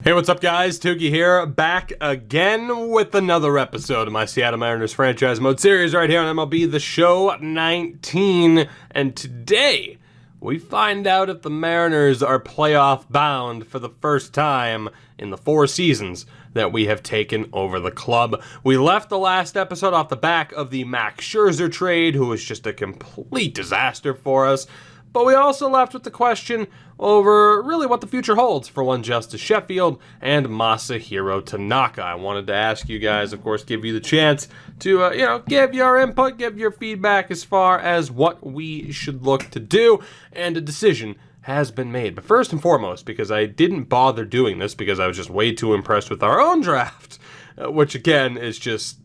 Hey, what's up, guys? Tookie here, back again with another episode of my Seattle Mariners franchise mode series right here on MLB The Show 19. And today, we find out if the Mariners are playoff bound for the first time in the 4 seasons that we have taken over the club. We left the last episode off the back of the Max Scherzer trade, who was just a complete disaster for us. But we also left with the question over really what the future holds for one Justice Sheffield and Masahiro Tanaka. I wanted to ask you guys, of course, give you the chance to, give your input, give your feedback as far as what we should look to do, and a decision has been made. But first and foremost, because I didn't bother doing this because I was just way too impressed with our own draft, which again is just,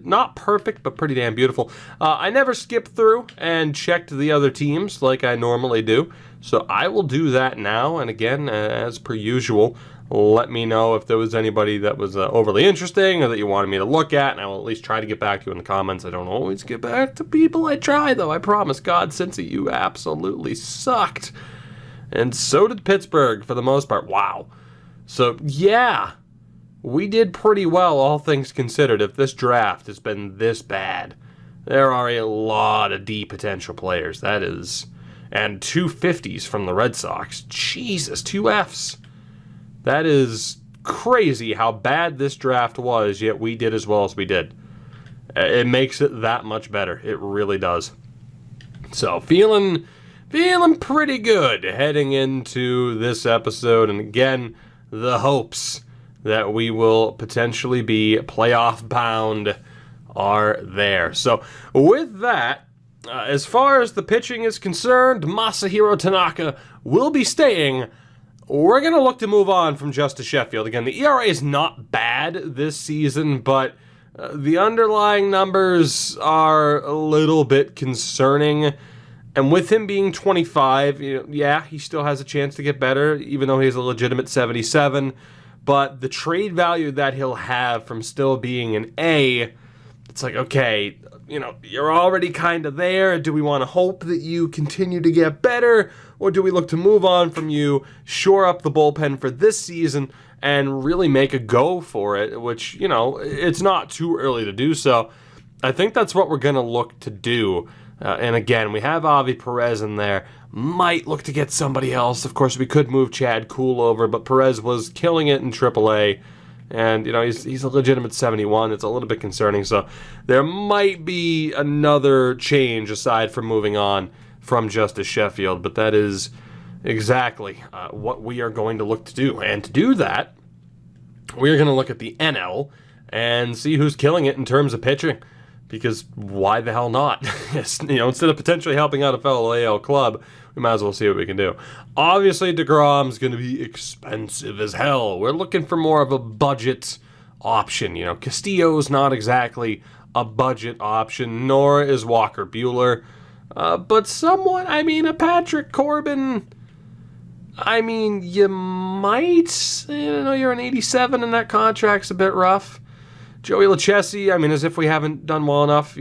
not perfect, but pretty damn beautiful. I never skipped through and checked the other teams like I normally do, so I will do that now. And again, as per usual, let me know if there was anybody that was overly interesting or that you wanted me to look at, and I will at least try to get back to you in the comments. I don't always get back to people. I try, though. I promise. God, Cincy, you absolutely sucked. And so did Pittsburgh, for the most part. Wow. So, yeah. We did pretty well, all things considered, if this draft has been this bad. There are a lot of D potential players, that is. And 2 50s from the Red Sox. Jesus, 2 Fs. That is crazy how bad this draft was, yet we did as well as we did. It makes it that much better. It really does. So, feeling pretty good heading into this episode. And again, the hopes that we will potentially be playoff bound are there. So with that, as far as the pitching is concerned, Masahiro Tanaka will be staying. We're going to look to move on from Justice Sheffield. Again, the ERA is not bad this season, but the underlying numbers are a little bit concerning. And with him being 25, he still has a chance to get better, even though he's a legitimate 77. But the trade value that he'll have from still being an A, it's like, okay, you're already kind of there. Do we want to hope that you continue to get better? Or do we look to move on from you, shore up the bullpen for this season, and really make a go for it? Which, it's not too early to do so. I think that's what we're going to look to do. And again, we have Avi Perez in there. Might look to get somebody else. Of course, we could move Chad Kuhl over, but Perez was killing it in AAA. And, he's a legitimate 71. It's a little bit concerning. So there might be another change aside from moving on from Justice Sheffield. But that is exactly what we are going to look to do. And to do that, we're going to look at the NL and see who's killing it in terms of pitching. Because why the hell not? Instead of potentially helping out a fellow AL club, we might as well see what we can do. Obviously, DeGrom's going to be expensive as hell. We're looking for more of a budget option. Castillo's not exactly a budget option, nor is Walker Buehler. But somewhat, a Patrick Corbin, you might. You're an 87 and that contract's a bit rough. Joey Lucchesi, as if we haven't done well enough,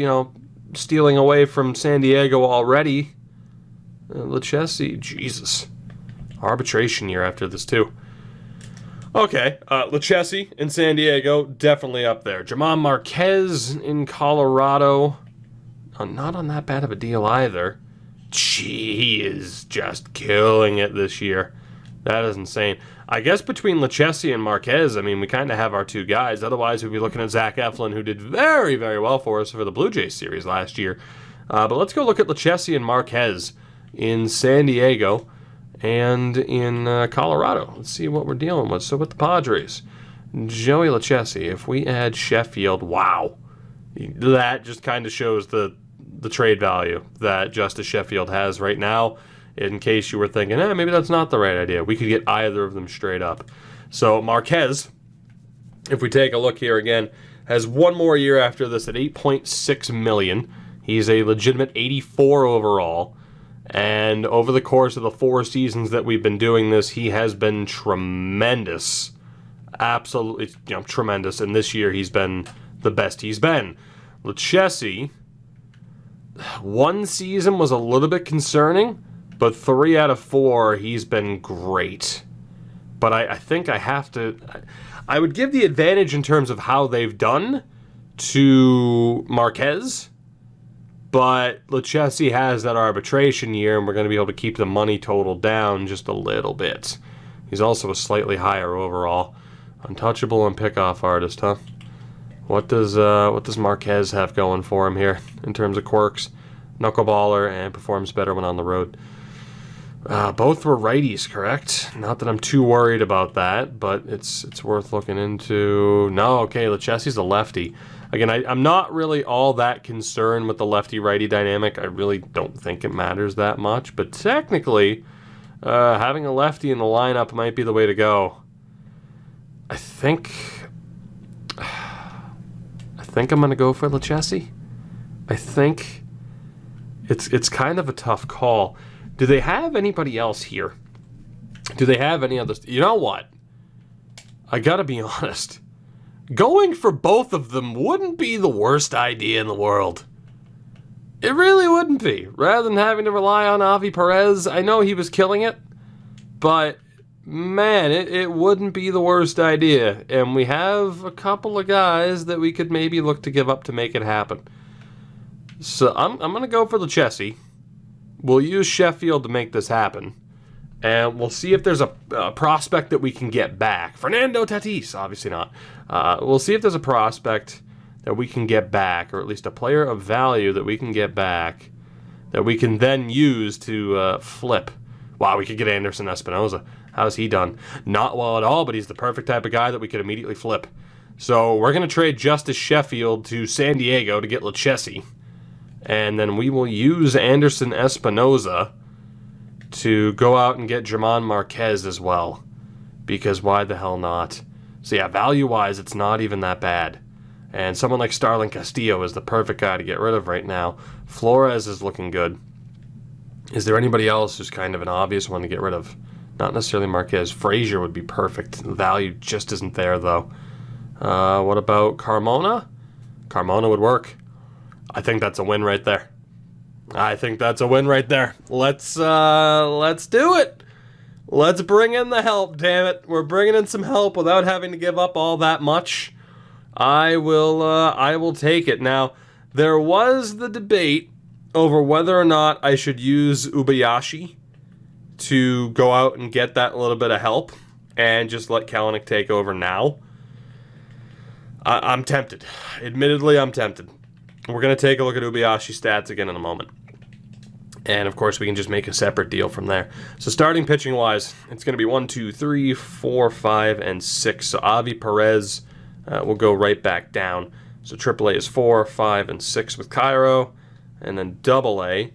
stealing away from San Diego already. Lucchesi, Jesus. Arbitration year after this, too. Okay, Lucchesi in San Diego, definitely up there. German Marquez in Colorado, not on that bad of a deal either. He is just killing it this year. That is insane. I guess between Lucchesi and Marquez, we kind of have our 2 guys. Otherwise, we'd be looking at Zach Eflin, who did very, very well for us for the Blue Jays series last year. But let's go look at Lucchesi and Marquez in San Diego and in Colorado. Let's see what we're dealing with. So with the Padres, Joey Lucchesi, if we add Sheffield, wow. That just kind of shows the trade value that Justice Sheffield has right now. In case you were thinking, maybe that's not the right idea. We could get either of them straight up. So Marquez, if we take a look here again, has 1 more year after this at $8.6 million. He's a legitimate 84 overall. And over the course of the 4 seasons that we've been doing this, he has been tremendous. Absolutely, tremendous. And this year he's been the best he's been. Lucchesi, 1 season was a little bit concerning. But 3 out of 4, he's been great. But I think I have to... I would give the advantage in terms of how they've done to Marquez, but Lucchesi has that arbitration year, and we're going to be able to keep the money total down just a little bit. He's also a slightly higher overall. Untouchable and pickoff artist, huh? What does Marquez have going for him here in terms of quirks? Knuckleballer and performs better when on the road. Both were righties, correct? Not that I'm too worried about that, but it's worth looking into. No, okay, Lucchesi's a lefty. Again, I'm not really all that concerned with the lefty-righty dynamic. I really don't think it matters that much, but technically, having a lefty in the lineup might be the way to go. I think I'm going to go for Lucchesi. I think it's kind of a tough call. Do they have anybody else here? Do they have any others? You know what? I gotta be honest. Going for both of them wouldn't be the worst idea in the world. It really wouldn't be. Rather than having to rely on Avi Perez, I know he was killing it, but man, it wouldn't be the worst idea. And we have a couple of guys that we could maybe look to give up to make it happen. So I'm going to go for Lucchesi. We'll use Sheffield to make this happen. And we'll see if there's a prospect that we can get back. Fernando Tatis, obviously not. We'll see if there's a prospect that we can get back, or at least a player of value that we can get back, that we can then use to flip. Wow, we could get Anderson Espinoza. How's he done? Not well at all, but he's the perfect type of guy that we could immediately flip. So we're going to trade Justice Sheffield to San Diego to get Lucchesi. And then we will use Anderson Espinoza to go out and get German Marquez as well. Because why the hell not? So yeah, value-wise, it's not even that bad. And someone like Starlin Castillo is the perfect guy to get rid of right now. Flores is looking good. Is there anybody else who's kind of an obvious one to get rid of? Not necessarily Marquez. Frazier would be perfect. The value just isn't there, though. What about Carmona? Carmona would work. I think that's a win right there. Let's do it. Let's bring in the help, damn it. We're bringing in some help without having to give up all that much. I will take it. Now, there was the debate over whether or not I should use Ubayashi to go out and get that little bit of help and just let Kalanick take over now. I'm tempted. Admittedly, I'm tempted. We're going to take a look at Ubayashi's stats again in a moment. And, of course, we can just make a separate deal from there. So, starting pitching-wise, it's going to be 1, 2, 3, 4, 5, and 6. So, Avi Perez will go right back down. So, AAA is 4, 5, and 6 with Cairo. And then AA,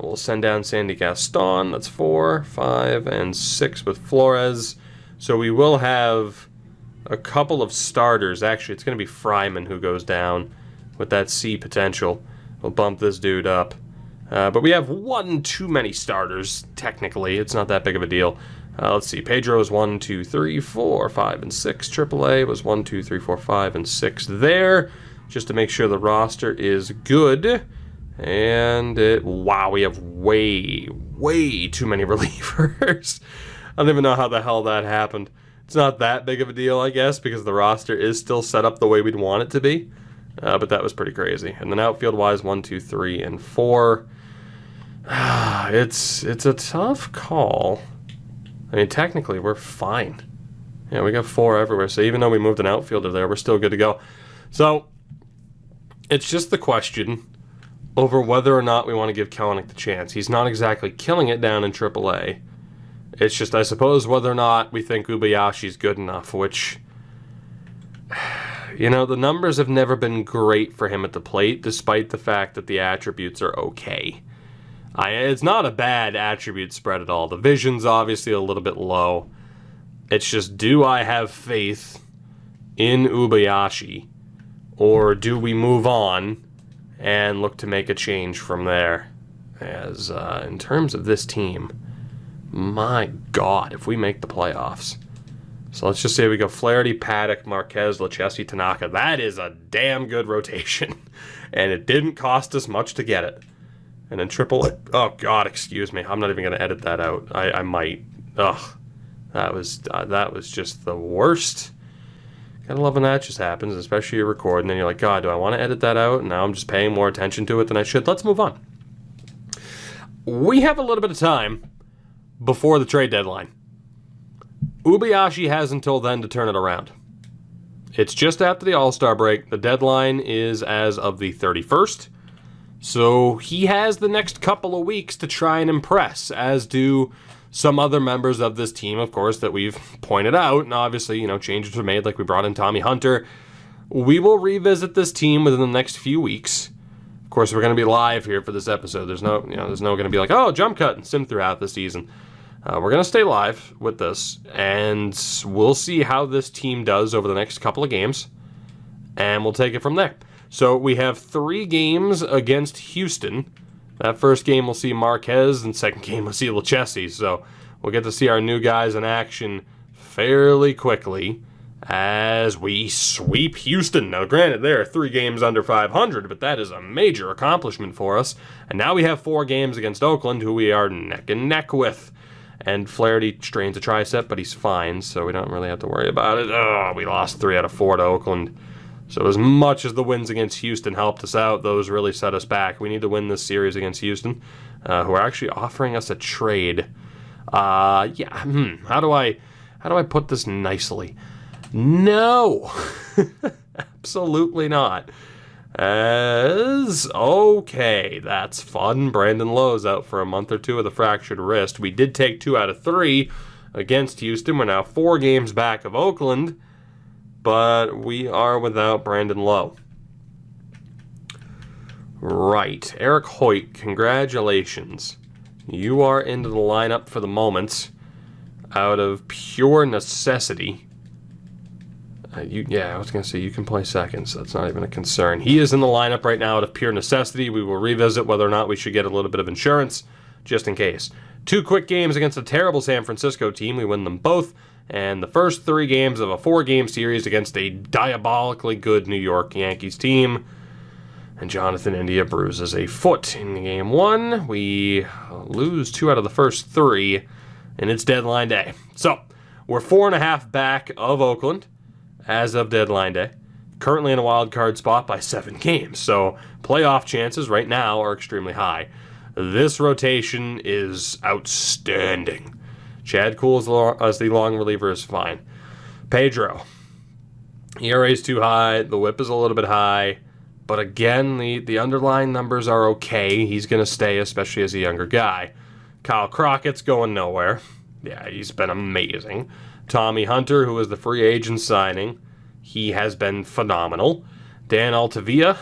we'll send down Sandy Gaston. That's 4, 5, and 6 with Flores. So, we will have a couple of starters. Actually, it's going to be Fryman who goes down with that C potential. We'll bump this dude up. But we have one too many starters, technically. It's not that big of a deal. Let's see. Pedro is 1, 2, 3, 4, 5, and 6. AAA was 1, 2, 3, 4, 5, and 6 there, just to make sure the roster is good. And wow, we have way too many relievers. I don't even know how the hell that happened. It's not that big of a deal, I guess, because the roster is still set up the way we'd want it to be. But that was pretty crazy. And then outfield-wise, 1, 2, 3, and 4. It's a tough call. I mean, technically, we're fine. Yeah, we got 4 everywhere. So even though we moved an outfielder there, we're still good to go. So it's just the question over whether or not we want to give Kalanick the chance. He's not exactly killing it down in AAA. It's just, I suppose, whether or not we think Ubayashi's good enough, which, you know, the numbers have never been great for him at the plate, despite the fact that the attributes are okay. It's not a bad attribute spread at all. The vision's obviously a little bit low. It's just, do I have faith in Ubayashi, or do we move on and look to make a change from there? As in terms of this team, my God, if we make the playoffs. So let's just say we go Flaherty, Paddock, Marquez, Lucchesi, Tanaka. That is a damn good rotation. And it didn't cost us much to get it. And then AAA. Oh, God, excuse me. I'm not even going to edit that out. I might. Ugh. That was just the worst. Gotta love when that just happens, especially you record, and then you're like, God, do I want to edit that out? And now I'm just paying more attention to it than I should. Let's move on. We have a little bit of time before the trade deadline. Ubayashi has until then to turn it around. It's just after the All-Star break. The deadline is as of the 31st. So he has the next couple of weeks to try and impress, as do some other members of this team, of course, that we've pointed out. And obviously, changes were made, like we brought in Tommy Hunter. We will revisit this team within the next few weeks. Of course, we're going to be live here for this episode. There's no going to be like, oh, jump cut and sim throughout the season. We're going to stay live with this, and we'll see how this team does over the next couple of games, and we'll take it from there. So we have 3 games against Houston. That first game we'll see Marquez, and second game we'll see Lucchesi. So we'll get to see our new guys in action fairly quickly as we sweep Houston. Now, granted, there are 3 games under 500, but that is a major accomplishment for us. And now we have 4 games against Oakland, who we are neck and neck with. And Flaherty strains a tricep, but he's fine, so we don't really have to worry about it. Oh, we lost 3 out of 4 to Oakland. So as much as the wins against Houston helped us out, those really set us back. We need to win this series against Houston, who are actually offering us a trade. How do I put this nicely? No, absolutely not. Okay, that's fun. Brandon Lowe's out for a month or 2 with a fractured wrist. We did take 2 out of 3 against Houston. We're now 4 games back of Oakland, but we are without Brandon Lowe. Right, Eric Hoyt, congratulations. You are into the lineup for the moment out of pure necessity. I was going to say you can play second, so that's not even a concern. He is in the lineup right now out of pure necessity. We will revisit whether or not we should get a little bit of insurance, just in case. 2 quick games against a terrible San Francisco team. We win them both. And the first 3 games of a 4-game series against a diabolically good New York Yankees team. And Jonathan India bruises a foot in game 1. We lose 2 out of the first 3, and it's deadline day. So, we're 4.5 back of Oakland as of deadline day, currently in a wild card spot by 7 games. So playoff chances right now are extremely high. This rotation is outstanding. Chad Kuhl as the long reliever is fine. Pedro, ERA is too high. The whip is a little bit high. But again, the underlying numbers are okay. He's going to stay, especially as a younger guy. Kyle Crockett's going nowhere. Yeah, he's been amazing. Tommy Hunter, who is the free agent signing, he has been phenomenal. Dan Altavilla,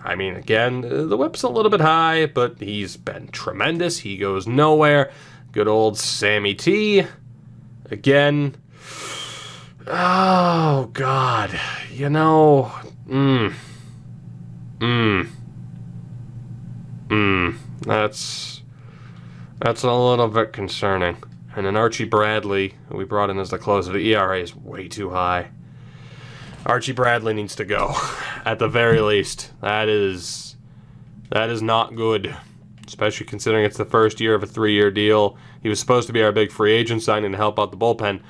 again, the whip's a little bit high, but he's been tremendous. He goes nowhere. Good old Sammy T. Again, oh, God. That's a little bit concerning. And then Archie Bradley, who we brought in as the closer, the ERA is way too high. Archie Bradley needs to go, at the very least. That is not good, especially considering it's the first year of a 3-year deal. He was supposed to be our big free agent signing to help out the bullpen.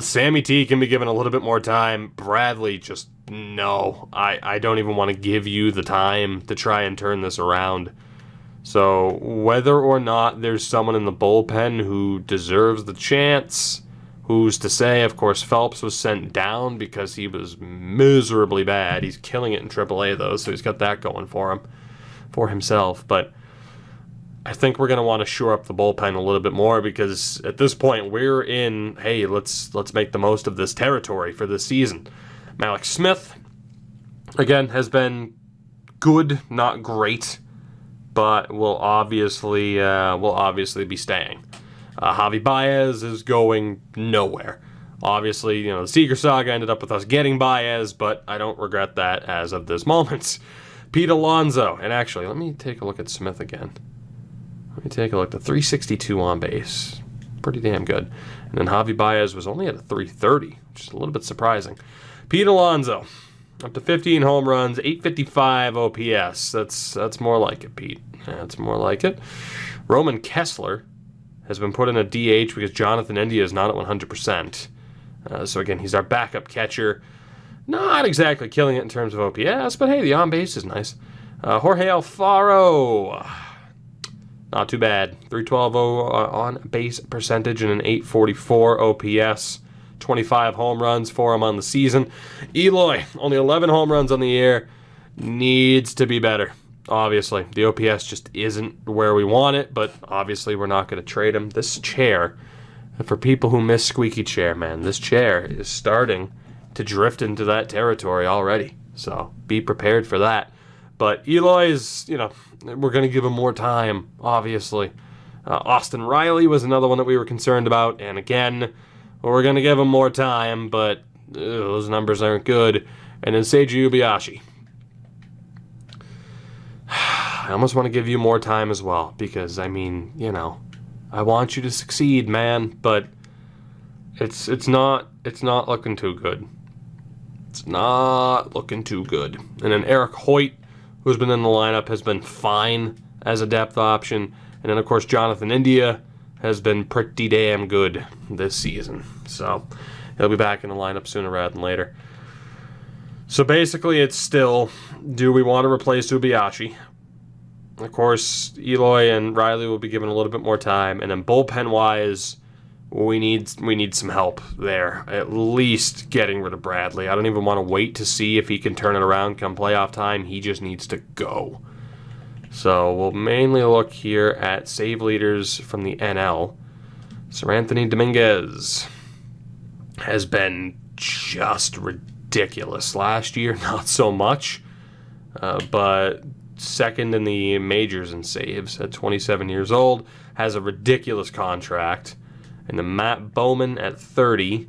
Sammy T can be given a little bit more time. Bradley, just no. I don't even want to give you the time to try and turn this around. So whether or not there's someone in the bullpen who deserves the chance, who's to say? Of course, Phelps was sent down because he was miserably bad. He's killing it in AAA, though, so he's got that going for himself. But I think we're going to want to shore up the bullpen a little bit more because at this point we're in, hey, let's make the most of this territory for this season. Malik Smith, again, has been good, not great, but will obviously be staying. Javi Baez is going nowhere. Obviously, the Seager saga ended up with us getting Baez, but I don't regret that as of this moment. Pete Alonso, and actually, let me take a look at Smith again. Let me take a look. The 362 on base, pretty damn good. And then Javi Baez was only at a 330, which is a little bit surprising. Pete Alonso, up to 15 home runs, 855 OPS. That's more like it, Pete. That's more like it. Roman Kessler has been put in a DH because Jonathan India is not at 100%. So again, he's our backup catcher. Not exactly killing it in terms of OPS, but hey, the on-base is nice. Jorge Alfaro, not too bad. 312 on-base percentage and an 844 OPS. 25 home runs for him on the season. Eloy, only 11 home runs on the year. Needs to be better. Obviously, the OPS just isn't where we want it, but obviously we're not going to trade him. This chair, for people who miss squeaky chair, man, this chair is starting to drift into that territory already. So be prepared for that. But Eloy's, we're going to give him more time, obviously. Austin Riley was another one that we were concerned about. And again, we're going to give him more time, but those numbers aren't good. And then Seiji Ubiashi. I almost want to give you more time as well because, I want you to succeed, man, but it's not looking too good. It's not looking too good. And then Eric Hoyt, who's been in the lineup, has been fine as a depth option. And then, of course, Jonathan India has been pretty damn good this season. So he'll be back in the lineup sooner rather than later. So basically, it's still, do we want to replace Ubiashi? Of course, Eloy and Riley will be given a little bit more time. And then bullpen-wise, we need some help there. At least getting rid of Bradley. I don't even want to wait to see if he can turn it around come playoff time. He just needs to go. So we'll mainly look here at save leaders from the NL. Sir Anthony Dominguez has been just ridiculous. Last year, not so much. But second in the majors in saves at 27 years old. Has a ridiculous contract. And then Matt Bowman at 30.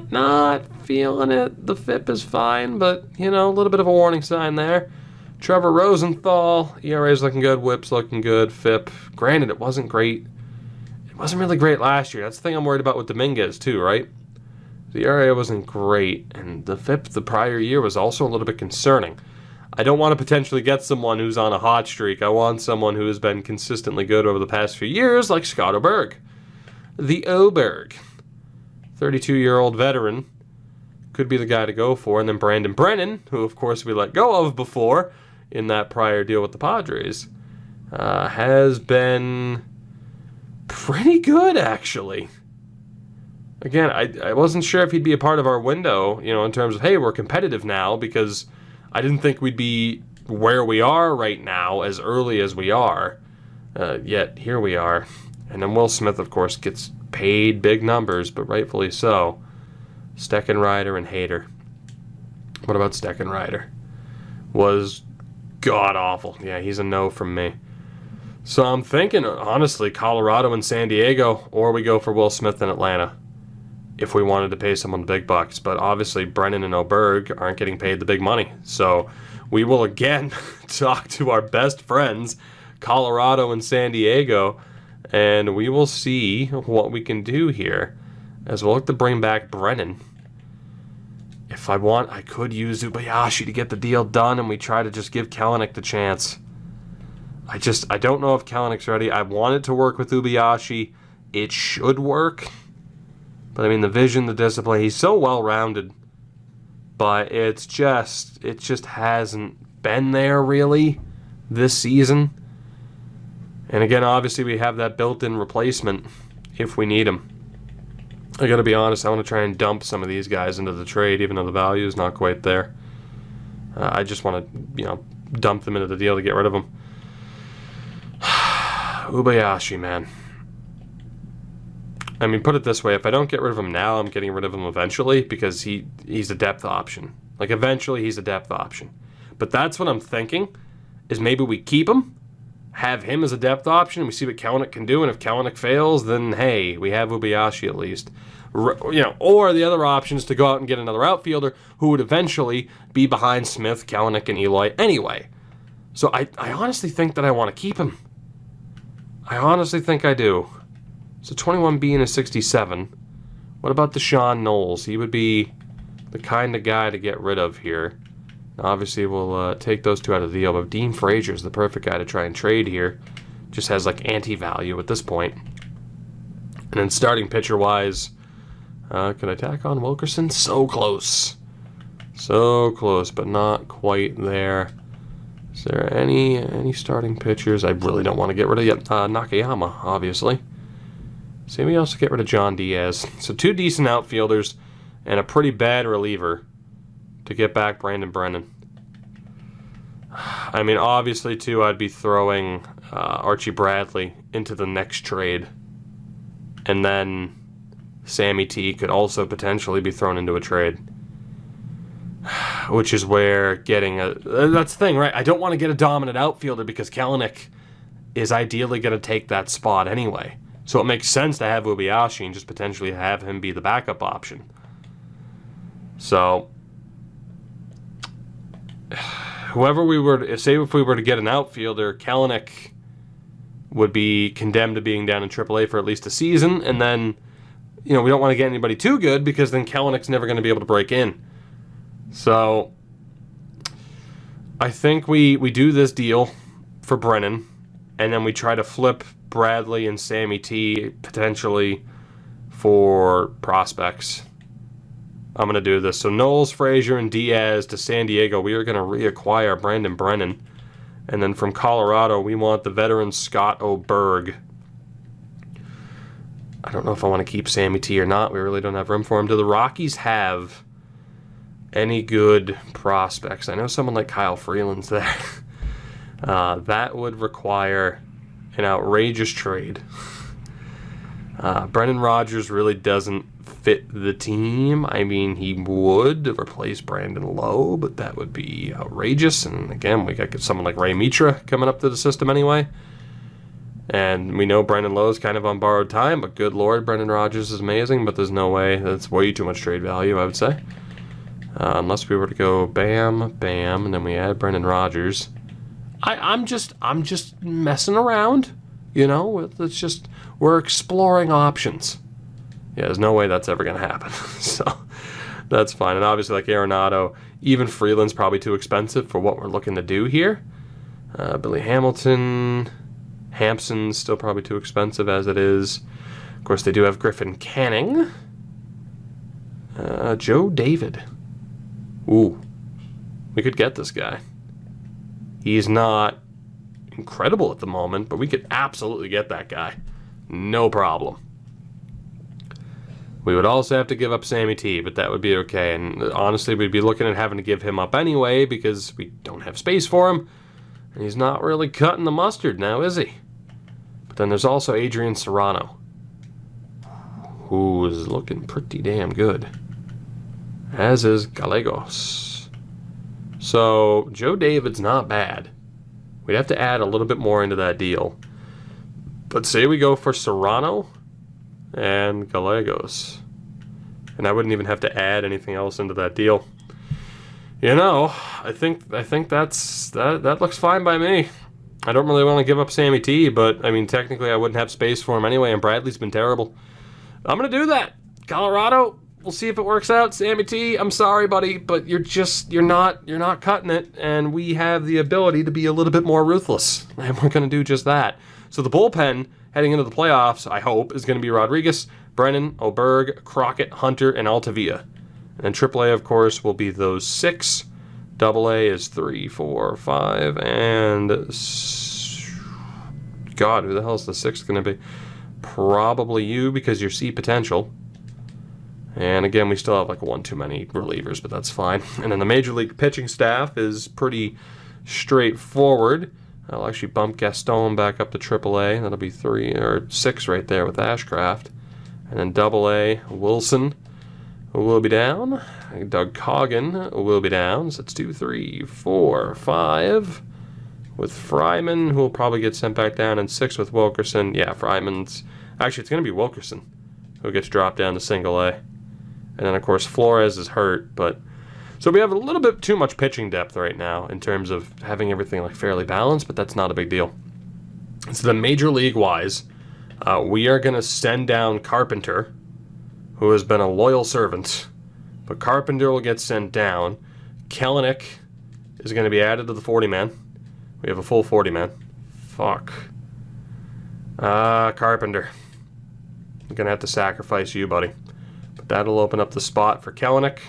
Not feeling it. The FIP is fine, but, a little bit of a warning sign there. Trevor Rosenthal, ERA's looking good, WHIP's looking good, FIP. Granted, it wasn't great. It wasn't really great last year. That's the thing I'm worried about with Dominguez, too, right? The ERA wasn't great, and the FIP the prior year was also a little bit concerning. I don't want to potentially get someone who's on a hot streak. I want someone who has been consistently good over the past few years, like Scott Oberg. The Oberg, 32-year-old veteran, could be the guy to go for. And then Brandon Brennan, who of course we let go of before in that prior deal with the Padres, has been pretty good, actually. Again, I wasn't sure if he'd be a part of our window, in terms of, hey, we're competitive now, because I didn't think we'd be where we are right now as early as we are. Yet, here we are. And then Will Smith, of course, gets paid big numbers, but rightfully so. Steckenrider and Hader. What about Steckenrider? Was god-awful. Yeah, he's a no from me. So I'm thinking, honestly, Colorado and San Diego, or we go for Will Smith in Atlanta if we wanted to pay someone the big bucks. But obviously, Brennan and Oberg aren't getting paid the big money. So we will again talk to our best friends, Colorado and San Diego, and we will see what we can do here as we'll look to bring back Brennan. If I want, I could use Ubayashi to get the deal done, and we try to just give Kelenic the chance. I don't know if Kelenic's ready. I want it to work with Ubayashi. It should work. But, the vision, the discipline, he's so well-rounded. But it just hasn't been there, really, this season. And again, obviously, we have that built-in replacement if we need him. I gotta be honest, I want to try and dump some of these guys into the trade, even though the value is not quite there. I just want to, dump them into the deal to get rid of them. Ubayashi, man. Put it this way, if I don't get rid of him now, I'm getting rid of him eventually, because he's a depth option. Eventually he's a depth option. But that's what I'm thinking, is maybe we keep him, have him as a depth option, and we see what Kelenic can do, and if Kelenic fails, then, hey, we have Ubayashi at least. Or the other option is to go out and get another outfielder who would eventually be behind Smith, Kelenic, and Eloy anyway. So I honestly think that I want to keep him. I honestly think I do. So 21B and a 67. What about Deshaun Knowles? He would be the kind of guy to get rid of here. Obviously, we'll take those two out of the deal, but Dean Frazier's the perfect guy to try and trade here. just has like anti-value at this point. And then starting pitcher-wise, can I tack on Wilkerson? So close. So close, but not quite there. Is there any starting pitchers I really don't want to get rid of yet? Nakayama, obviously. See, we also get rid of John Diaz. So 2 decent outfielders and a pretty bad reliever to get back Brandon Brennan. I mean, obviously, too, I'd be throwing Archie Bradley into the next trade. And then Sammy T could also potentially be thrown into a trade. Which is where getting a... That's the thing, right? I don't want to get a dominant outfielder because Kelenic is ideally going to take that spot anyway. So it makes sense to have Ubiashi and just potentially have him be the backup option. So... Whoever we were to... Say if we were to get an outfielder, Kelenic would be condemned to being down in AAA for at least a season. And then, you know, we don't want to get anybody too good because then Kelenic's never going to be able to break in. So, I think we do this deal for Brennan, and then we try to flip Bradley and Sammy T potentially for prospects. I'm going to do this. So, Knowles, Frazier, and Diaz to San Diego. We are going to reacquire Brandon Brennan. And then from Colorado, we want the veteran Scott Oberg. I don't know if I want to keep Sammy T or not. We really don't have room for him. Do the Rockies have any good prospects? I know someone like Kyle Freeland's there. That would require an outrageous trade. Brendan Rodgers really doesn't fit the team. I mean, he would replace Brandon Lowe, but that would be outrageous. And again, we got someone like Ray Mitra coming up to the system anyway. And we know Brandon Lowe's kind of on borrowed time, but good Lord, Brendan Rodgers is amazing, but there's no way. That's way too much trade value, I would say. Unless we were to go bam, bam, and then we add Brendan Rodgers. I'm just messing around, you know. It's just we're exploring options. Yeah, there's no way that's ever gonna happen. So that's fine. And obviously, like Arenado, even Freeland's probably too expensive for what we're looking to do here. Billy Hamilton, Hampson's still probably too expensive as it is. Of course, they do have Griffin Canning. Joe David. Ooh, we could get this guy. He's not incredible at the moment, but we could absolutely get that guy. No problem. We would also have to give up Sammy T, but that would be okay. And honestly, we'd be looking at having to give him up anyway because we don't have space for him. And he's not really cutting the mustard now, is he? But then there's also Adrian Serrano, who is looking pretty damn good. As is Gallegos. So, Joe David's not bad. We'd have to add a little bit more into that deal. But say we go for Serrano and Gallegos. And I wouldn't even have to add anything else into that deal. You know, I think that looks fine by me. I don't really want to give up Sammy T, but I mean technically I wouldn't have space for him anyway, and Bradley's been terrible. I'm gonna do that. Colorado, we'll see if it works out. Sammy T, I'm sorry, buddy, but you're not cutting it, and we have the ability to be a little bit more ruthless, and we're gonna do just that. So the bullpen heading into the playoffs, I hope, is gonna be Rodriguez, Brennan, Oberg, Crockett, Hunter, and Altavilla. And then AAA, of course, will be those 6. AA is 3, 4, 5, and God, who the hell is the 6th going to be? Probably you, because you're C potential. And again, we still have like one too many relievers, but that's fine. And then the Major League pitching staff is pretty straightforward. I'll actually bump Gaston back up to AAA. That'll be 3 or 6 right there with Ashcraft. And then AA, Wilson will be down. Doug Coggin will be down. So it's 2, 3, 4, 5. With Fryman, who will probably get sent back down, and 6 with Wilkerson. Yeah, Fryman's... Actually, it's going to be Wilkerson who gets dropped down to single A. And then, of course, Flores is hurt. But so we have a little bit too much pitching depth right now in terms of having everything like fairly balanced, but that's not a big deal. So the Major League-wise, we are going to send down Carpenter, who has been a loyal servant. But Carpenter will get sent down. Kelenic is going to be added to the 40-man. We have a full 40-man. Fuck. Carpenter. I'm going to have to sacrifice you, buddy. But that'll open up the spot for Kelenic,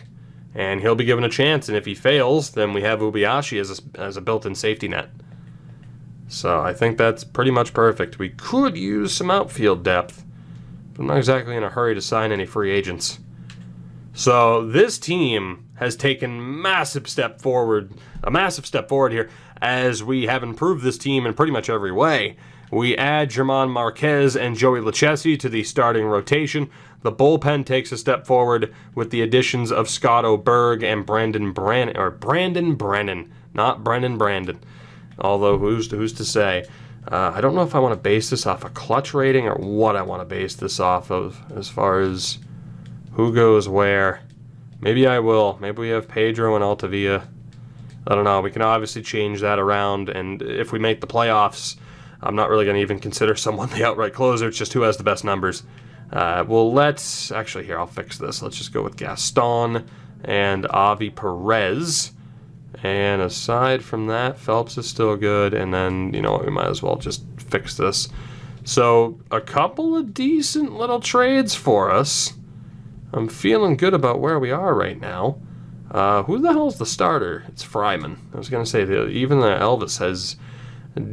and he'll be given a chance. And if he fails, then we have Ubayashi as a built-in safety net. So I think that's pretty much perfect. We could use some outfield depth, but I'm not exactly in a hurry to sign any free agents. So this team has taken a massive step forward here, as we have improved this team in pretty much every way. We add German Marquez and Joey Lucchesi to the starting rotation. The bullpen takes a step forward with the additions of Scott Oberg and Brandon Brennan, not Brennan Brandon. Although, who's to say? I don't know if I want to base this off a clutch rating or what I want to base this off of as far as who goes where. Maybe I will. Maybe we have Pedro and Altavia. I don't know. We can obviously change that around, and if we make the playoffs, I'm not really going to even consider someone the outright closer. It's just who has the best numbers. Actually, here, I'll fix this. Let's just go with Gaston and Avi Perez. And aside from that, Phelps is still good. And then, you know what, we might as well just fix this. So, a couple of decent little trades for us. I'm feeling good about where we are right now. Who the hell's the starter? It's Fryman. I was going to say, even Elvis has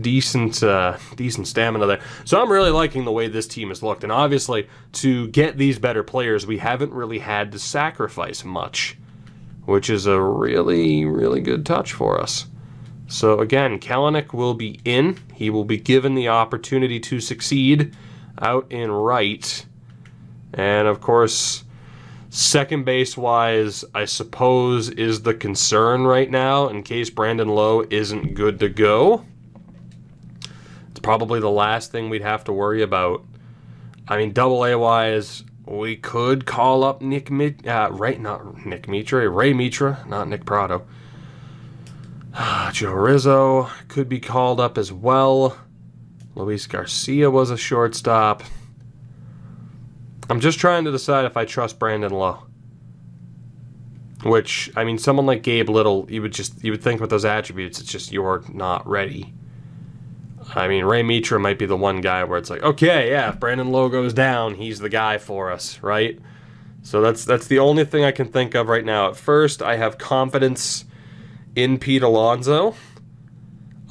decent stamina there. So I'm really liking the way this team has looked. And obviously, to get these better players, we haven't really had to sacrifice much, which is a really, really good touch for us. So again, Kelenic will be in. He will be given the opportunity to succeed out in right. And of course, second base-wise, I suppose, is the concern right now in case Brandon Lowe isn't good to go. It's probably the last thing we'd have to worry about. I mean, AA-wise, we could call up Ray Mitra, not Nick Prado. Joe Rizzo could be called up as well. Luis Garcia was a shortstop. I'm just trying to decide if I trust Brandon Lowe. Which, I mean, someone like Gabe Little, you would think with those attributes, it's just you're not ready. I mean, Ray Mitra might be the one guy where it's like, okay, yeah, if Brandon Lowe goes down, he's the guy for us, right? So that's the only thing I can think of right now. At first, I have confidence in Pete Alonso.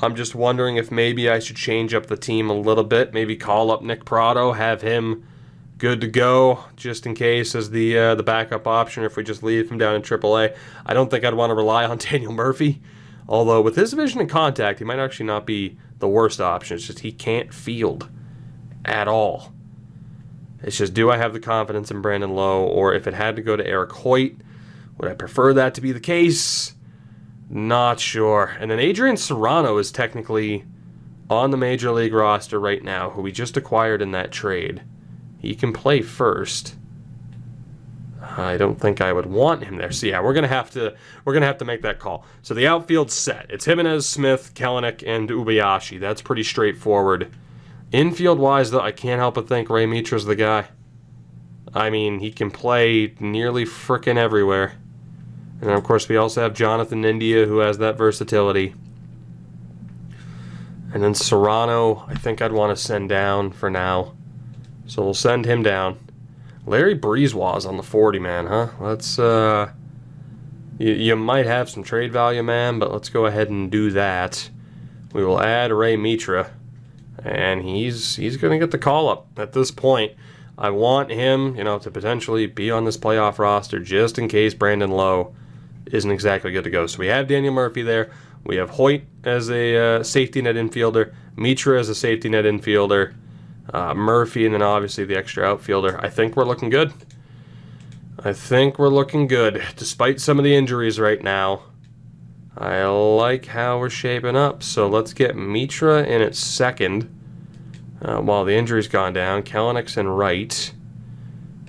I'm just wondering if maybe I should change up the team a little bit. Maybe call up Nick Prado, have him good to go, just in case as the backup option, if we just leave him down in AAA. I don't think I'd want to rely on Daniel Murphy. Although, with his vision and contact, he might actually not be the worst option. It's just he can't field at all. It's just, do I have the confidence in Brandon Lowe? Or if it had to go to Eric Hoyt, would I prefer that to be the case? Not sure. And then Adrian Serrano is technically on the Major League roster right now, who we just acquired in that trade. He can play first. I don't think I would want him there. So yeah, we're gonna have to make that call. So the outfield's set. It's Jimenez, Smith, Kelenic, and Ubayashi. That's pretty straightforward. Infield wise, though, I can't help but think Ray Mitra's the guy. I mean, he can play nearly frickin' everywhere. And then, of course, we also have Jonathan India, who has that versatility. And then Serrano, I think I'd want to send down for now. So we'll send him down. Larry Breezewaz on the 40, man, huh? Let's, you might have some trade value, man, but let's go ahead and do that. We will add Ray Mitra, and he's going to get the call-up at this point. I want him, to potentially be on this playoff roster just in case Brandon Lowe isn't exactly good to go. So we have Daniel Murphy there. We have Hoyt as a safety net infielder, Mitra as a safety net infielder, Murphy, and then obviously the extra outfielder. I think we're looking good. Despite some of the injuries right now. I like how we're shaping up. So let's get Mitra in at second. While the injury's gone down, Kelenic's in right.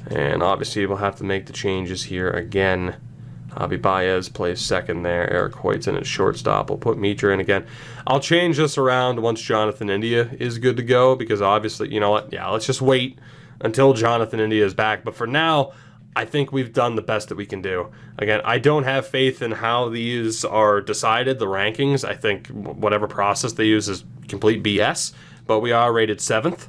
And obviously we'll have to make the changes here again. Javi Baez plays second there. Eric Hoyt's in at shortstop. We'll put Mitra in again. I'll change this around once Jonathan India is good to go, because obviously, you know what? Yeah, let's just wait until Jonathan India is back. But for now, I think we've done the best that we can do. Again, I don't have faith in how these are decided, the rankings. I think whatever process they use is complete BS. But we are rated 7th.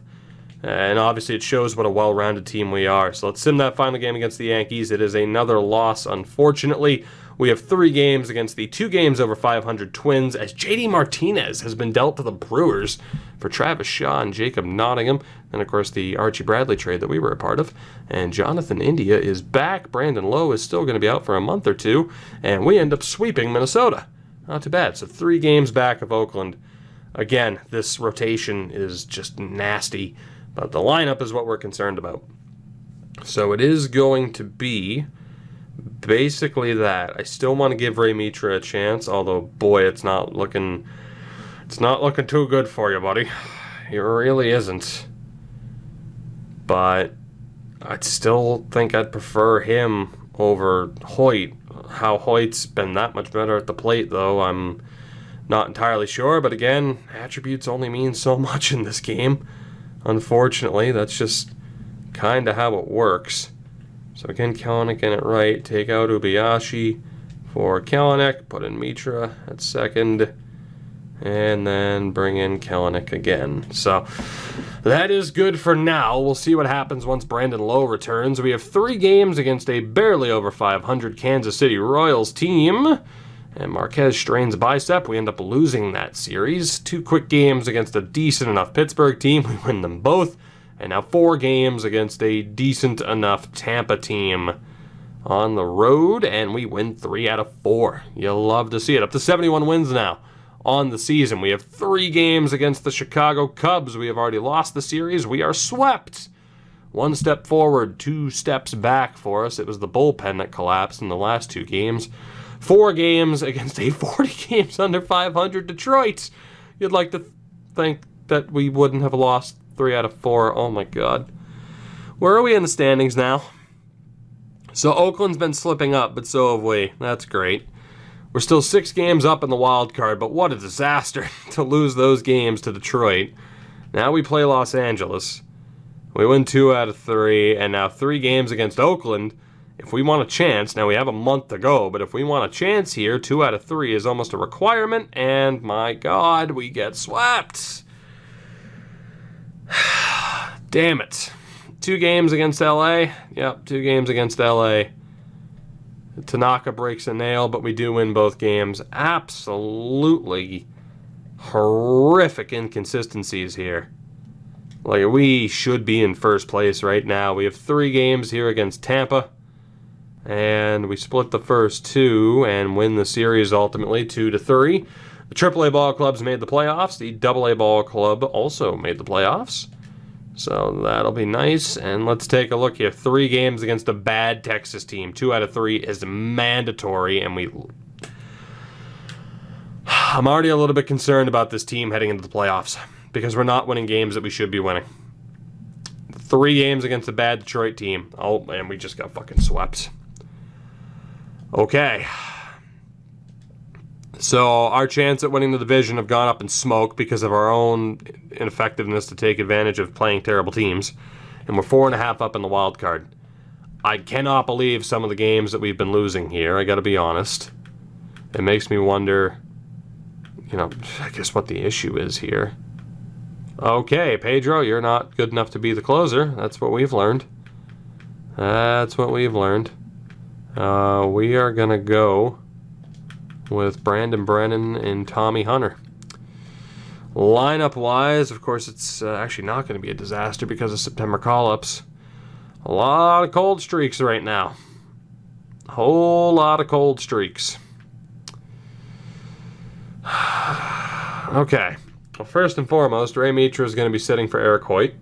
And obviously it shows what a well-rounded team we are. So let's sim that final game against the Yankees. It is another loss, unfortunately. We have 3 games against the 2 games over 500 Twins, as J.D. Martinez has been dealt to the Brewers for Travis Shaw and Jacob Nottingham. And, of course, the Archie Bradley trade that we were a part of. And Jonathan India is back. Brandon Lowe is still going to be out for a month or two. And we end up sweeping Minnesota. Not too bad. So 3 games back of Oakland. Again, this rotation is just nasty. But the lineup is what we're concerned about. So it is going to be basically that. I still want to give Ray Mitra a chance, although boy, it's not looking too good for you, buddy. It really isn't. But I'd still think I'd prefer him over Hoyt. How Hoyt's been that much better at the plate, though, I'm not entirely sure. But again, attributes only mean so much in this game. Unfortunately, that's just kind of how it works. So again, Kelenic in it right. Take out Ubayashi for Kelenic. Put in Mitra at second. And then bring in Kelenic again. So that is good for now. We'll see what happens once Brandon Lowe returns. We have 3 games against a barely over 500 Kansas City Royals team. And Marquez strains bicep. We end up losing that series. 2 quick games against a decent enough Pittsburgh team. We win them both. And now 4 games against a decent enough Tampa team on the road. And we win 3 out of 4. You'll love to see it. Up to 71 wins now on the season. We have 3 games against the Chicago Cubs. We have already lost the series. We are swept. 1 step forward, 2 steps back for us. It was the bullpen that collapsed in the last 2 games. 4 games against a 40 games under 500 Detroit. You'd like to think that we wouldn't have lost 3 out of 4. Oh my God. Where are we in the standings now? So Oakland's been slipping up, but so have we. That's great. We're still 6 games up in the wild card, but what a disaster to lose those games to Detroit. Now we play Los Angeles. We win 2 out of 3, and now 3 games against Oakland. If we want a chance, now we have a month to go, but if we want a chance here, 2 out of 3 is almost a requirement, and my God, we get swept. Damn it. 2 games against LA. Yep, 2 games against LA. Tanaka breaks a nail, but we do win both games. Absolutely horrific inconsistencies here. Like, we should be in first place right now. We have 3 games here against Tampa. And we split the first 2 and win the series ultimately 2-3. The AAA ball clubs made the playoffs. The AA ball club also made the playoffs. So that'll be nice. And let's take a look here. 3 games against a bad Texas team. 2 out of 3 is mandatory. And I'm already a little bit concerned about this team heading into the playoffs, because we're not winning games that we should be winning. 3 games against a bad Detroit team. Oh, man, we just got fucking swept. Okay. So our chance at winning the division have gone up in smoke because of our own ineffectiveness to take advantage of playing terrible teams. And we're 4.5 up in the wild card. I cannot believe some of the games that we've been losing here, I gotta be honest. It makes me wonder, I guess what the issue is here. Okay, Pedro, you're not good enough to be the closer. That's what we've learned. That's what we've learned. We are going to go with Brandon Brennan and Tommy Hunter. Lineup-wise, of course, it's actually not going to be a disaster because of September call-ups. A lot of cold streaks right now. A whole lot of cold streaks. Okay. Well, first and foremost, Ray Mitra is going to be sitting for Eric Hoyt,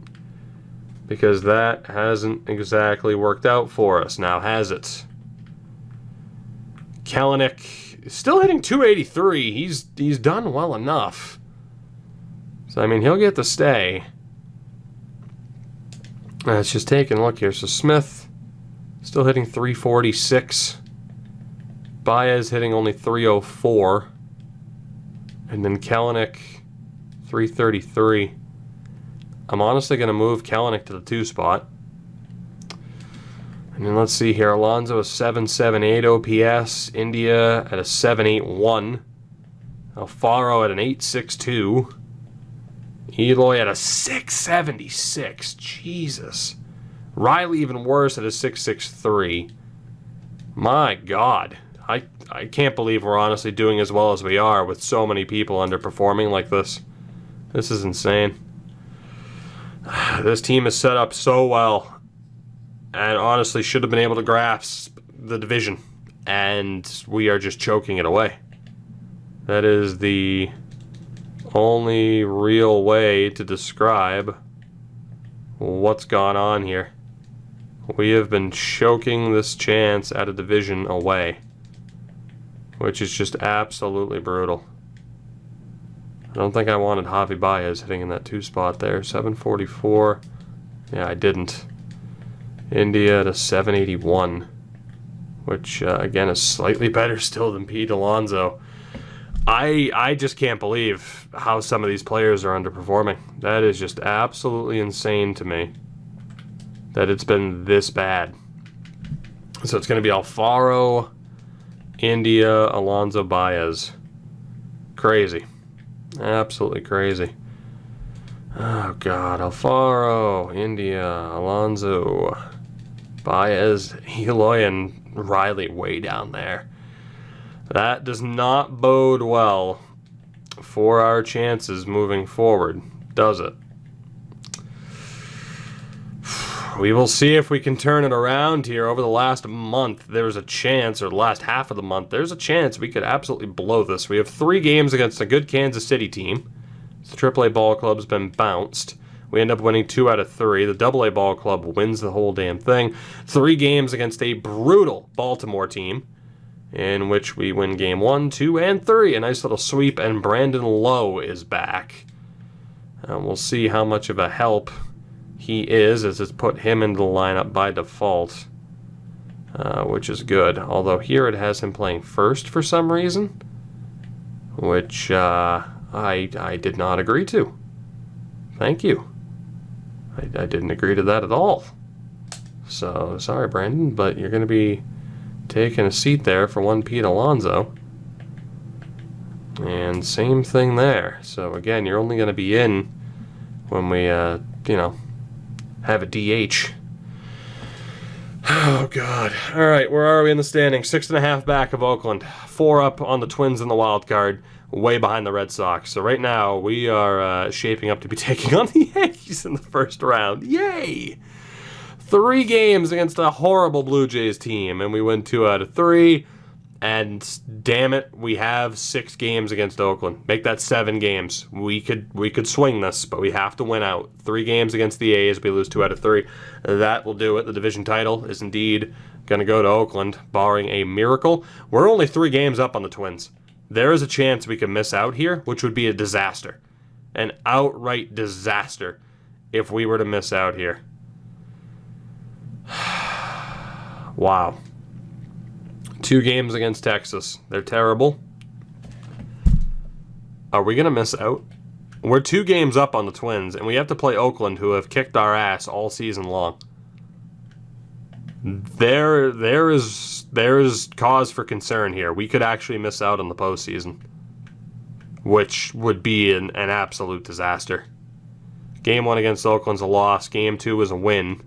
because that hasn't exactly worked out for us now, has it? Kelenic is still hitting .283. He's done well enough. So, I mean, he'll get to stay. Let's just take a look here. So, Smith still hitting .346. Baez hitting only .304. And then Kelenic, .333. I'm honestly going to move Kelenic to the 2 spot. And then let's see here. Alonso a 7.78 OPS. India at a 7.81. Alfaro at an 8.62. Eloy at a 676. Jesus. Riley even worse at a 663. My God. I can't believe we're honestly doing as well as we are with so many people underperforming like this. This is insane. This team is set up so well, and honestly should have been able to grasp the division, and we are just choking it away. That is the only real way to describe what's gone on here. We have been choking this chance at a division away, which is just absolutely brutal. I don't think I wanted Javi Baez hitting in that 2 spot there. 744. Yeah, I didn't. India at a 781, which again is slightly better still than Pete Alonso. I just can't believe how some of these players are underperforming. That is just absolutely insane to me that it's been this bad. So it's going to be Alfaro, India, Alonso, Baez. Crazy. Absolutely crazy. Oh, God. Alfaro, India, Alonso, Baez, Eloy, and Riley way down there. That does not bode well for our chances moving forward, does it? We will see if we can turn it around here. Over the last month, there's a chance, or the last half of the month, there's a chance we could absolutely blow this. We have 3 games against a good Kansas City team. The AAA ball club's been bounced. We end up winning 2 out of 3. The AA ball club wins the whole damn thing. 3 games against a brutal Baltimore team, in which we win game 1, 2, and 3. A nice little sweep, and Brandon Lowe is back. We'll see how much of a help he is, as it's put him into the lineup by default, which is good. Although here it has him playing first for some reason, which I did not agree to. Thank you. I didn't agree to that at all. So, sorry, Brandon, but you're going to be taking a seat there for one Pete Alonso. And same thing there. So, again, you're only going to be in when we, have a DH. Oh, God. All right, where are we in the standings? 6.5 back of Oakland. 4 up on the Twins in the wild card. Way behind the Red Sox. So right now, we are shaping up to be taking on the Yankees in the first round. Yay! 3 games against a horrible Blue Jays team, and we win 2 out of 3. And damn it, we have 6 games against Oakland. Make that 7 games. We could swing this, but we have to win out. 3 games against the A's, we lose 2 out of 3. That will do it. The division title is indeed going to go to Oakland, barring a miracle. We're only 3 games up on the Twins. There is a chance we could miss out here, which would be a disaster. An outright disaster if we were to miss out here. Wow. 2 games against Texas. They're terrible. Are we going to miss out? We're 2 games up on the Twins, and we have to play Oakland, who have kicked our ass all season long. There is cause for concern here. We could actually miss out on the postseason, which would be an absolute disaster. Game 1 against Oakland's a loss. Game 2 is a win.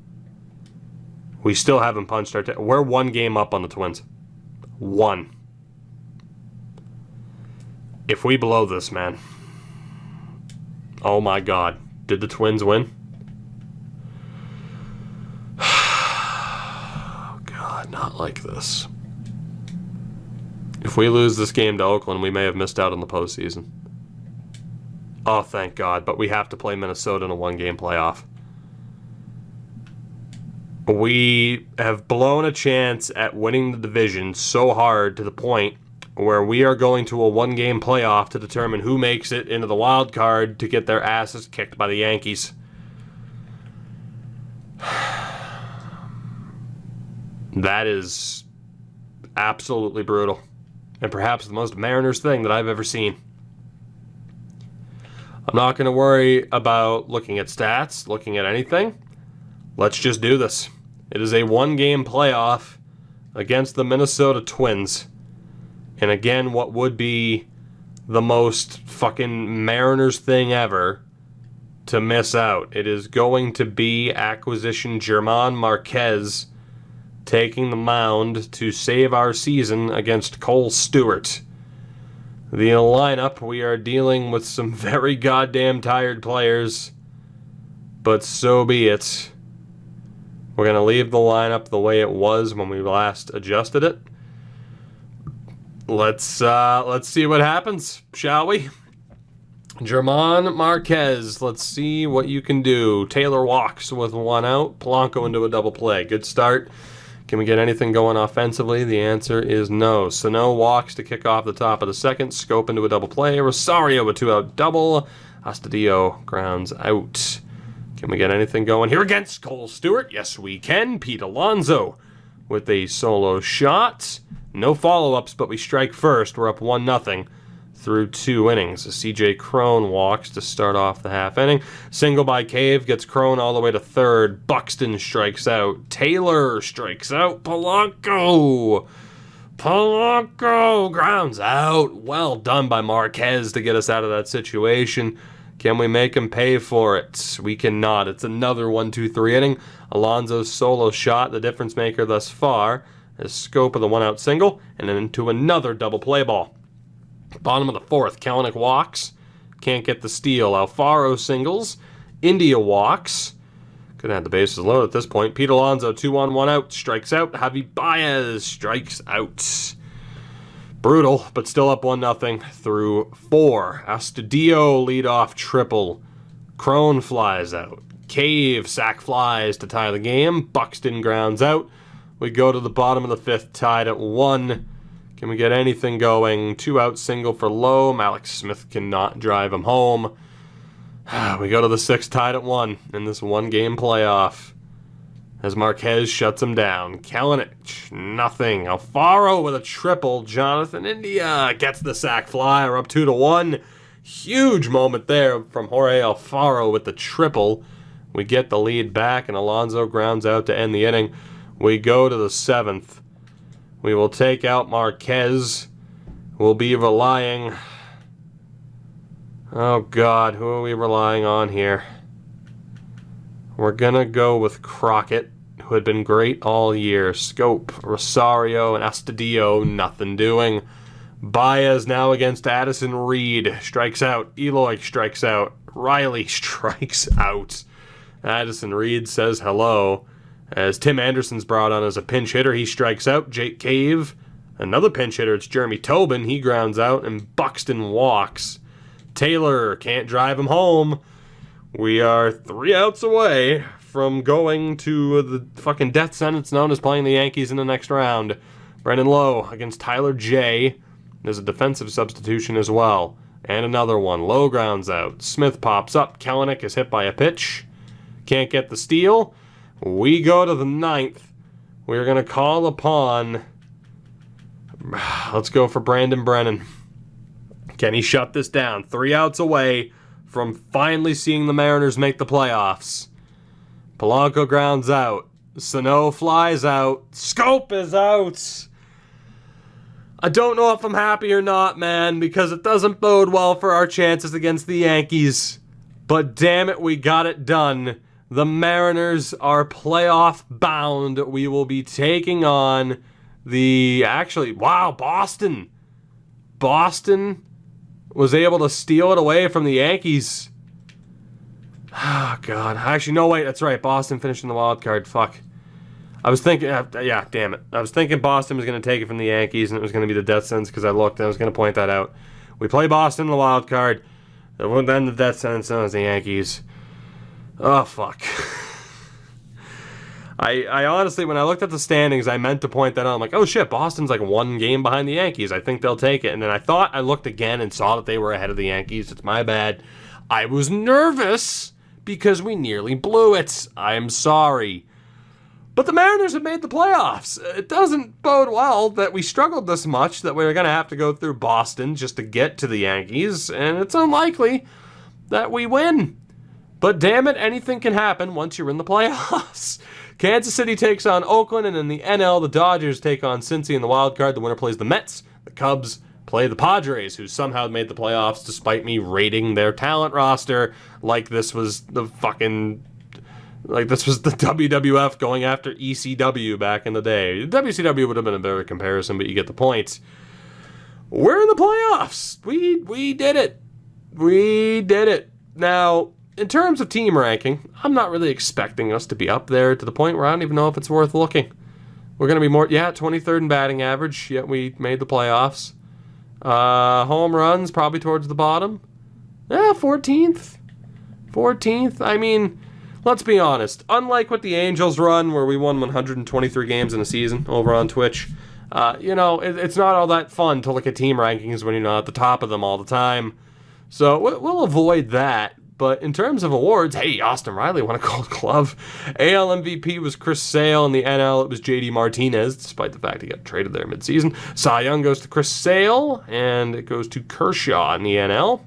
We still haven't punched our... We're 1 game up on the Twins. 1. If we blow this, man. Oh my God. Did the Twins win? Oh God, not like this. If we lose this game to Oakland, we may have missed out on the postseason. Oh, thank God. But we have to play Minnesota in a 1-game playoff. We have blown a chance at winning the division so hard to the point where we are going to a 1-game playoff to determine who makes it into the wild card to get their asses kicked by the Yankees. That is absolutely brutal. And perhaps the most Mariners thing that I've ever seen. I'm not going to worry about looking at stats, looking at anything. Let's just do this. It is a 1-game playoff against the Minnesota Twins. And again, what would be the most fucking Mariners thing ever to miss out. It is going to be acquisition German Marquez taking the mound to save our season against Cole Stewart. The lineup, we are dealing with some very goddamn tired players, but so be it. We're going to leave the lineup the way it was when we last adjusted it. Let's see what happens, shall we? German Marquez, let's see what you can do. Taylor walks with 1 out. Polanco into a double play. Good start. Can we get anything going offensively? The answer is no. Sano walks to kick off the top of the second. Scope into a double play. Rosario a 2-out double. Astudillo grounds out. Can we get anything going here against Cole Stewart? Yes, we can. Pete Alonso with a solo shot. No follow-ups, but we strike first. We're up 1-0 through 2 innings. CJ Crone walks to start off the half inning. Single by Cave gets Crone all the way to third. Buxton strikes out. Taylor strikes out. Polanco grounds out. Well done by Marquez to get us out of that situation. Can we make him pay for it? We cannot. It's another 1-2-3 inning. Alonso's solo shot, the difference maker thus far. A scope of the 1-out single, and then into another double play ball. Bottom of the 4th, Kalanick walks. Can't get the steal. Alfaro singles. India walks. Could have had the bases loaded at this point. Pete Alonso, 2-on, 1-out. Strikes out. Javi Baez strikes out. Brutal, but still up 1-0 through 4. Astudillo leadoff triple. Crone flies out. Cave sack flies to tie the game. Buxton grounds out. We go to the bottom of the 5th, tied at 1. Can we get anything going? 2-out single for Lowe. Alex Smith cannot drive him home. We go to the 6th, tied at 1 in this 1-game playoff. As Marquez shuts him down. Kalanick, nothing. Alfaro with a triple. Jonathan India gets the sack fly. We're up 2-1. Huge moment there from Jorge Alfaro with the triple. We get the lead back, and Alonso grounds out to end the inning. We go to the 7th. We will take out Marquez. We'll be relying... Oh, God, who are we relying on here? We're going to go with Crockett, who had been great all year. Scope, Rosario, and Astudillo, nothing doing. Baez now against Addison Reed. Strikes out. Eloy strikes out. Riley strikes out. Addison Reed says hello. As Tim Anderson's brought on as a pinch hitter, he strikes out. Jake Cave, another pinch hitter. It's Jeremy Tobin. He grounds out, and Buxton walks. Taylor can't drive him home. We are 3 outs away from going to the fucking death sentence known as playing the Yankees in the next round. Brendan Lowe against Tyler J. There's a defensive substitution as well. And another one. Lowe grounds out. Smith pops up. Kalanick is hit by a pitch. Can't get the steal. We go to the 9th. We're going to call upon... Let's go for Brandon Brennan. Can he shut this down? 3 outs away from finally seeing the Mariners make the playoffs. Polanco grounds out. Sano flies out. Scope is out. I don't know if I'm happy or not, man, because it doesn't bode well for our chances against the Yankees. But damn it, we got it done. The Mariners are playoff bound. We will be taking on the... Actually, wow, Boston. Boston was able to steal it away from the Yankees. Oh, God. Actually, no, wait, that's right. Boston finished in the wild card. Fuck. I was thinking... yeah, damn it. I was thinking Boston was going to take it from the Yankees, and it was going to be the death sentence because I looked, and I was going to point that out. We play Boston in the wild card. Then the death sentence known as the Yankees. Oh, fuck. I honestly, when I looked at the standings, I meant to point that out. I'm like, oh shit, Boston's like 1 game behind the Yankees. I think they'll take it. And then I looked again and saw that they were ahead of the Yankees. It's my bad. I was nervous because we nearly blew it. I am sorry. But the Mariners have made the playoffs. It doesn't bode well that we struggled this much that we're going to have to go through Boston just to get to the Yankees. And it's unlikely that we win. But damn it, anything can happen once you're in the playoffs. Kansas City takes on Oakland, and in the NL, the Dodgers take on Cincy in the wild card. The winner plays the Mets. The Cubs play the Padres, who somehow made the playoffs despite me rating their talent roster like this was the WWF going after ECW back in the day. WCW would have been a better comparison, but you get the point. We're in the playoffs. We did it. We did it. Now, in terms of team ranking, I'm not really expecting us to be up there to the point where I don't even know if it's worth looking. We're going to be 23rd in batting average, yet we made the playoffs. Home runs, probably towards the bottom. 14th. 14th. I mean, let's be honest. Unlike what the Angels run, where we won 123 games in a season over on Twitch, it's not all that fun to look at team rankings when you're not at the top of them all the time. So we'll avoid that. But in terms of awards, hey, Austin Riley won a Gold Glove. AL MVP was Chris Sale. In the NL, it was JD Martinez, despite the fact he got traded there midseason. Cy Young goes to Chris Sale, and it goes to Kershaw in the NL.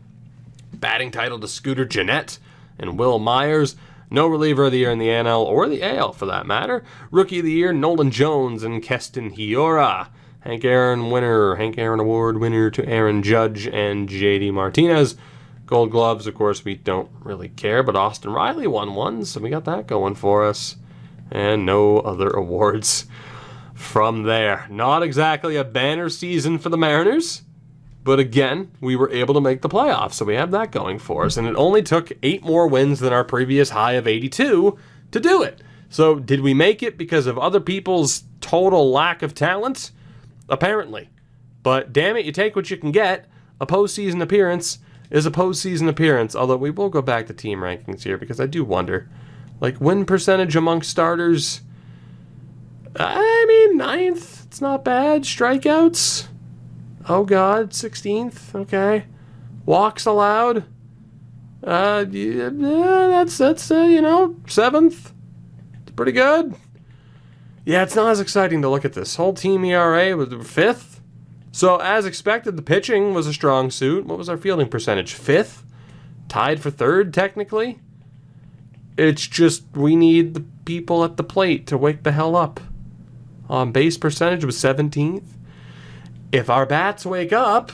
Batting title to Scooter Gennett and Will Myers. No reliever of the year in the NL or the AL, for that matter. Rookie of the year, Nolan Jones and Keston Hiura. Hank Aaron Award winner to Aaron Judge and JD Martinez. Gold Gloves, of course, we don't really care, but Austin Riley won one, so we got that going for us. And no other awards from there. Not exactly a banner season for the Mariners, but again, we were able to make the playoffs, so we have that going for us. And it only took 8 more wins than our previous high of 82 to do it. So did we make it because of other people's total lack of talent? Apparently. But damn it, you take what you can get. A postseason appearance is a postseason appearance, although we will go back to team rankings here because I do wonder. Like, win percentage amongst starters, I mean, 9th, it's not bad. Strikeouts, oh god, 16th, okay. Walks allowed, that's 7th, it's pretty good. Yeah, it's not as exciting to look at this. Whole team ERA was 5th. So, as expected, the pitching was a strong suit. What was our fielding percentage? 5th? Tied for 3rd, technically? It's just, we need the people at the plate to wake the hell up. On base percentage was 17th. If our bats wake up,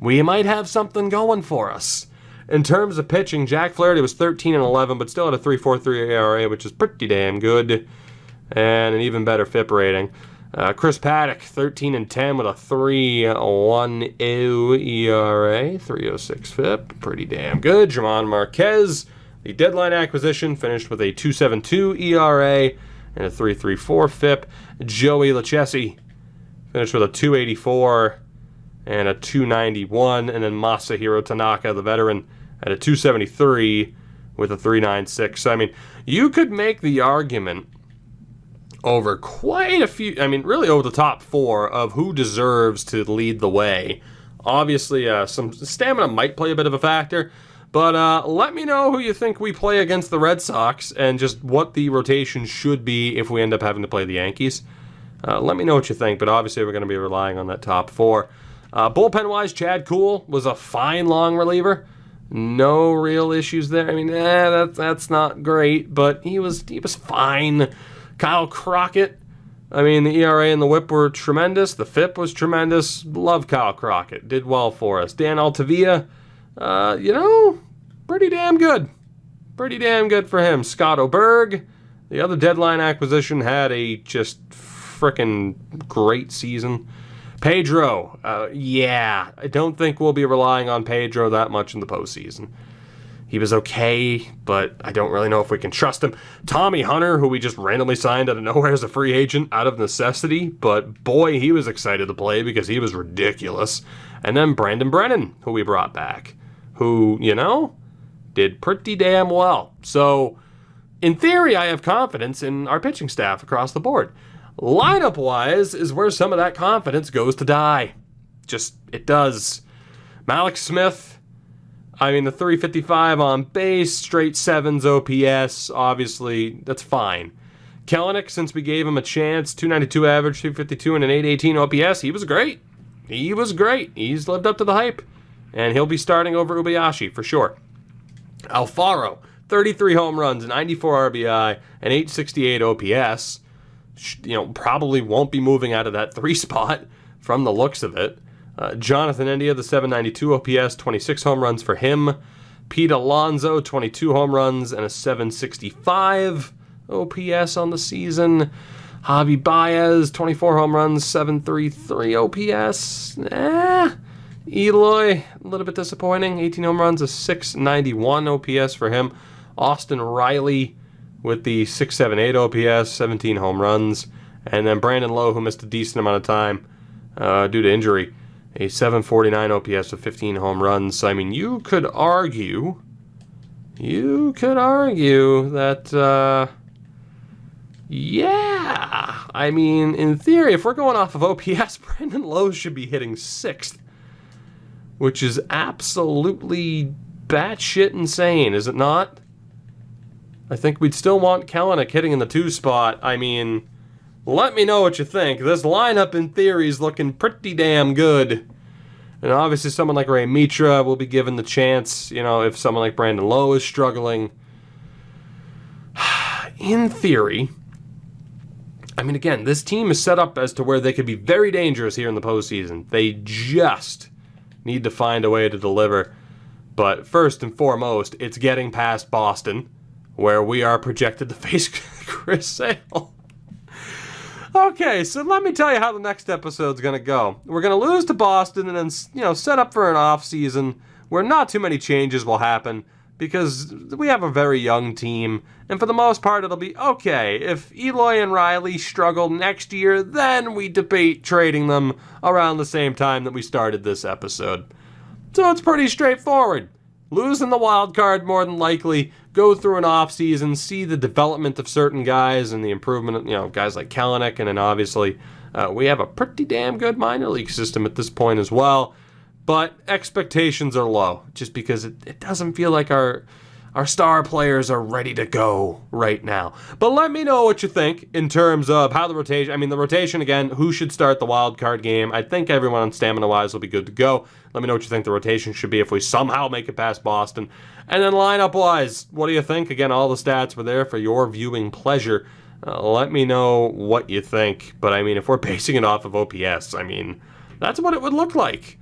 we might have something going for us. In terms of pitching, Jack Flaherty was 13-11, but still had a 3.43 ERA, which is pretty damn good. And an even better FIP rating. Chris Paddock, 13-10 with a 3.10 ERA, 3.06 FIP, pretty damn good. German Marquez, the deadline acquisition, finished with a 2.72 ERA and a 3.34 FIP. Joey Lucchesi finished with a 2.84 and a 2.91, and then Masahiro Tanaka, the veteran, at a 2.73 with a 3.96. So, I mean, you could make the argument over quite a few, really over the top 4 of who deserves to lead the way. Obviously, some stamina might play a bit of a factor, but let me know who you think we play against the Red Sox and just what the rotation should be if we end up having to play the Yankees. Let me know what you think, but obviously we're going to be relying on that top 4. Bullpen-wise, Chad Kuhl was a fine long reliever. No real issues there. That's not great, but he was fine. Kyle Crockett, the ERA and the WHIP were tremendous. The FIP was tremendous. Love Kyle Crockett. Did well for us. Dan Altavilla, pretty damn good. Pretty damn good for him. Scott Oberg, the other deadline acquisition, had a just frickin' great season. Pedro, I don't think we'll be relying on Pedro that much in the postseason. He was okay, but I don't really know if we can trust him. Tommy Hunter, who we just randomly signed out of nowhere as a free agent out of necessity, but boy, he was excited to play because he was ridiculous. And then Brandon Brennan, who we brought back, who, did pretty damn well. So, in theory, I have confidence in our pitching staff across the board. Lineup-wise is where some of that confidence goes to die. Just, it does. Malik Smith, the 355 on base, straight 7s OPS, obviously, that's fine. Kelenic, since we gave him a chance, 292 average, 252 and an 818 OPS, he was great. He's lived up to the hype. And he'll be starting over Ubayashi, for sure. Alfaro, 33 home runs, 94 RBI, and 868 OPS. Probably won't be moving out of that 3 spot from the looks of it. Jonathan India, the 792 OPS, 26 home runs for him. Pete Alonso, 22 home runs and a 765 OPS on the season. Javi Baez, 24 home runs, 733 OPS. Eloy, a little bit disappointing. 18 home runs, a 691 OPS for him. Austin Riley with the 678 OPS, 17 home runs. And then Brandon Lowe, who missed a decent amount of time due to injury, a 749 OPS with 15 home runs. So, I mean, you could argue that, yeah. I mean, in theory, if we're going off of OPS, Brandon Lowe should be hitting 6th, which is absolutely batshit insane, is it not? I think we'd still want Kelenic hitting in the 2 spot. I mean, let me know what you think. This lineup, in theory, is looking pretty damn good. And obviously someone like Ray Mitra will be given the chance, you know, if someone like Brandon Lowe is struggling. In theory, I mean, again, this team is set up as to where they could be very dangerous here in the postseason. They just need to find a way to deliver. But first and foremost, it's getting past Boston, where we are projected to face Chris Sale. Okay, so let me tell you how the next episode's going to go. We're going to lose to Boston and then, you know, set up for an off season where not too many changes will happen because we have a very young team. And for the most part, it'll be, okay, if Eloy and Riley struggle next year, then we debate trading them around the same time that we started this episode. So it's pretty straightforward. Losing the wild card more than likely, go through an offseason, see the development of certain guys and the improvement of, you know, guys like Kelenic, and then obviously we have a pretty damn good minor league system at this point as well. But expectations are low, just because it doesn't feel like our star players are ready to go right now. But let me know what you think in terms of how the rotation, the rotation, again, who should start the wild card game. I think everyone on stamina-wise will be good to go. Let me know what you think the rotation should be if we somehow make it past Boston. And then lineup-wise, what do you think? Again, all the stats were there for your viewing pleasure. Let me know what you think. But, I mean, if we're basing it off of OPS, I mean, that's what it would look like,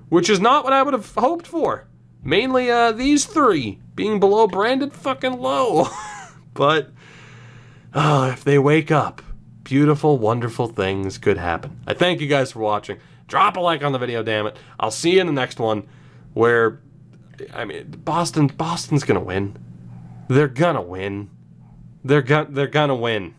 which is not what I would have hoped for. Mainly these 3 being below Brandon fucking Lowe. But if they wake up, beautiful, wonderful things could happen. I thank you guys for watching. Drop a like on the video, damn it. I'll see you in the next one where, I mean, Boston's gonna win. They're gonna win. They're gonna win.